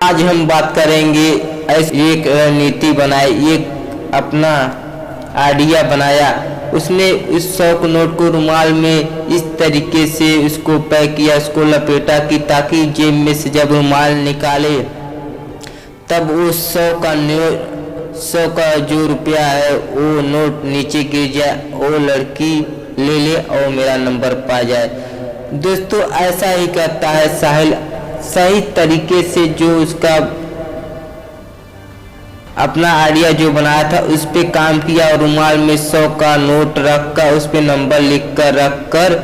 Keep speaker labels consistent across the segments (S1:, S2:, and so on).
S1: आज हम बात करेंगे ऐसी एक रणनीति बनाई, एक अपना आइडिया बनाया। उसने इस 100 नोट को रुमाल में इस तरीके से उसको पैक किया, उसको लपेटा कि ताकि जेब में से जब रुमाल निकाले तब वो 100 का जो रुपया है वो नोट नीचे गिर जाए, वो लड़की ले ले और मेरा नंबर पा जाए। दोस्तों ऐसा ही करता है साहिल, सही तरीके से जो उसका अपना आइडिया जो बनाया था उस पे काम किया और रुमाल में 100 का नोट रखकर उस पे नंबर लिख कर रखकर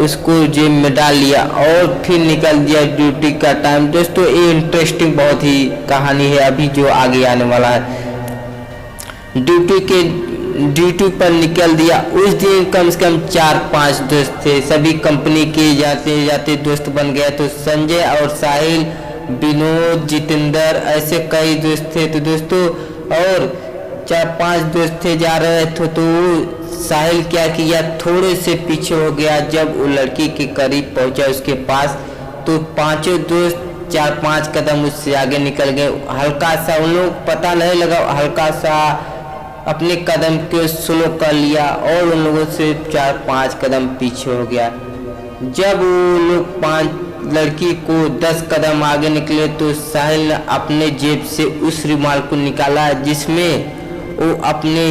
S1: उसको जेब में डाल लिया और फिर निकल दिया ड्यूटी का टाइम। दोस्तों ये इंटरेस्टिंग बहुत ही कहानी है अभी जो आगे आने वाला है। ड्यूटी पर निकल दिया। उस दिन कम से कम 4-5 दोस्त थे, सभी कंपनी के जाते जाते दोस्त बन गए। तो संजय और साहिल, विनोद, जितेंद्र, ऐसे कई दोस्त थे। तो दोस्तों और 4-5 दोस्त थे जा रहे थे। तो साहिल क्या किया, थोड़े से पीछे हो गया। जब वो लड़की के करीब पहुंचा उसके पास तो पांचों दोस्त 4-5 कदम उससे आगे निकल गए। हल्का सा उन लोग पता नहीं लगा, हल्का सा अपने कदम को स्लो कर लिया और उन लोगों से 4-5 कदम पीछे हो गया। जब वो लोग 5 लड़की को 10 कदम आगे निकले तो साहिल ने अपने जेब से उस रुमाल को निकाला जिसमें वो अपने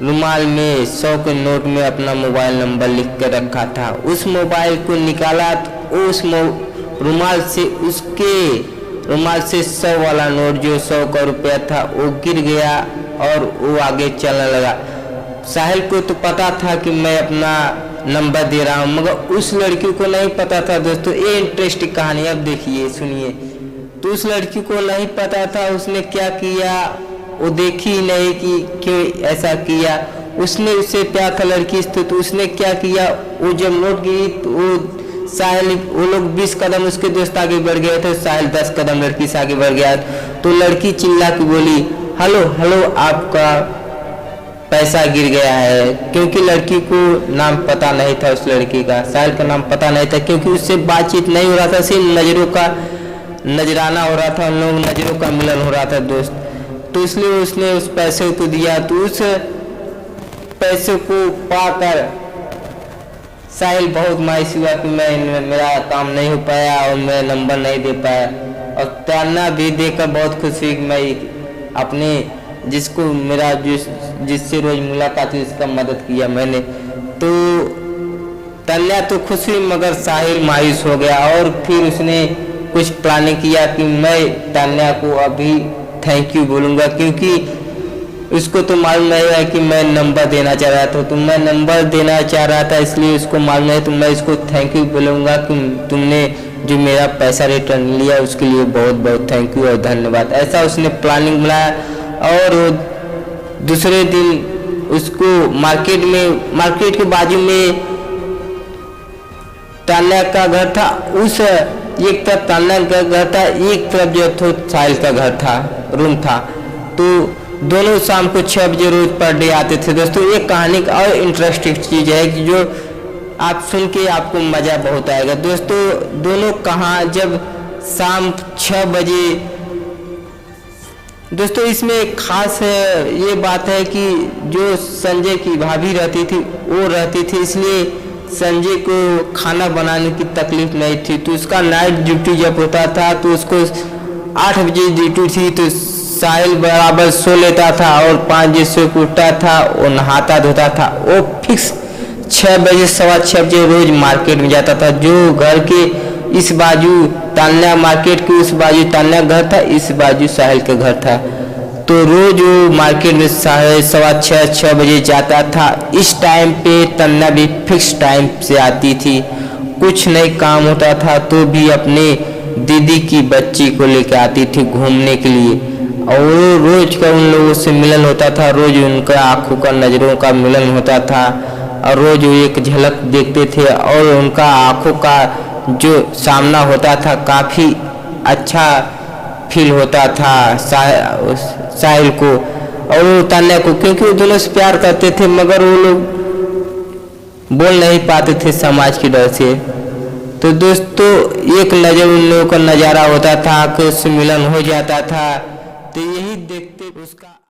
S1: रुमाल में 100 के नोट में अपना मोबाइल नंबर लिख कर रखा था। उस मोबाइल को निकाला तो उस रुमाल से उसके रुमाल से 100 वाला नोट जो 100 का रुपया था वो गिर गया और वो आगे चलने लगा। साहिल को तो पता था कि मैं अपना नंबर दे रहा हूँ, मगर उस लड़की को नहीं पता था। दोस्तों ये इंटरेस्टिंग कहानी अब देखिए सुनिए। तो उस लड़की को नहीं पता था, उसने क्या किया वो देखी ही नहीं कि क्यों ऐसा किया। उसने उससे प्यार था लड़की से, तो उसने क्या किया, वो जब नोट गिरी तो वो साहिल वो लोग 20 कदम उसके दोस्त आगे बढ़ गए थे, साहिल 10 कदम लड़की से आगे बढ़ गया। तो लड़की चिल्ला के बोली, हेलो हेलो आपका पैसा गिर गया है। क्योंकि लड़की को नाम पता नहीं था, उस लड़की का साहिल का नाम पता नहीं था, क्योंकि उससे बातचीत नहीं हो रहा था, सिर्फ नज़रों का नजराना हो रहा था, उन लोग नज़रों का मिलन हो रहा था दोस्त। तो इसलिए उसने उस पैसे को दिया। तो उस पैसे को पाकर साहिल बहुत मायूस हुआ कि मेरा काम नहीं हो पाया और मैं नंबर नहीं दे पाया। और ताना भी देकर बहुत खुश हुई कि मैं अपने जिसको मेरा जिससे रोज मुलाकात हुई उसका मदद किया मैंने। तो तान्या तो खुश हुई मगर साहिल मायूस हो गया और फिर उसने कुछ प्लानिंग किया कि मैं तान्या को अभी थैंक यू बोलूँगा, क्योंकि उसको तो मालूम नहीं है कि मैं नंबर देना चाह रहा था। तो मैं नंबर देना चाह रहा था इसलिए उसको मालूम है। तो मैं इसको थैंक यू बोलूँगा कि तुमने जो मेरा पैसा रिटर्न लिया उसके लिए बहुत बहुत थैंक यू और धन्यवाद। ऐसा उसने प्लानिंग बनाया। और दूसरे दिन उसको मार्केट के बाजू में तान्या का घर था। उस एक तरफ तान्या का घर था, एक तरफ जो था साहिल का घर था, रूम था। तो दोनों शाम को 6 बजे रोज पर डे आते थे। दोस्तों ये कहानी का और इंटरेस्टिंग चीज़ है कि जो आप सुन के आपको मज़ा बहुत आएगा। दोस्तों दोनों कहाँ जब शाम 6 बजे। दोस्तों इसमें एक खास ये बात है कि जो संजय की भाभी रहती थी वो रहती थी, इसलिए संजय को खाना बनाने की तकलीफ नहीं थी। तो उसका नाइट ड्यूटी जब होता था तो उसको 8 बजे ड्यूटी थी। तो साहिल बराबर सो लेता था और 5 बजे से उठता था, वो नहाता धोता था। वो फिक्स 6 बजे 6:15 बजे रोज मार्केट में जाता था। जो घर के इस बाजू तान्या मार्केट के उस बाजू तान्या घर था, इस बाजू साहिल का घर था। तो रोज वो मार्केट में 6:15 बजे जाता था। इस टाइम पे तान्या भी फिक्स टाइम से आती थी। कुछ नहीं काम होता था तो भी अपने दीदी की बच्ची को लेकर आती थी घूमने के लिए। और रोज का उन लोगों से मिलन होता था, रोज उनका आंखों का नज़रों का मिलन होता था और रोज वो एक झलक देखते थे और उनका आंखों का जो सामना होता था काफ़ी अच्छा फील होता था साहिल को और तान्या को, क्योंकि वो दोनों से प्यार करते थे मगर वो लोग बोल नहीं पाते थे समाज के डर से। तो दोस्तों एक नज़र उन लोगों का नज़ारा होता था, आंखों से मिलन हो जाता था। तो यही देखते उसका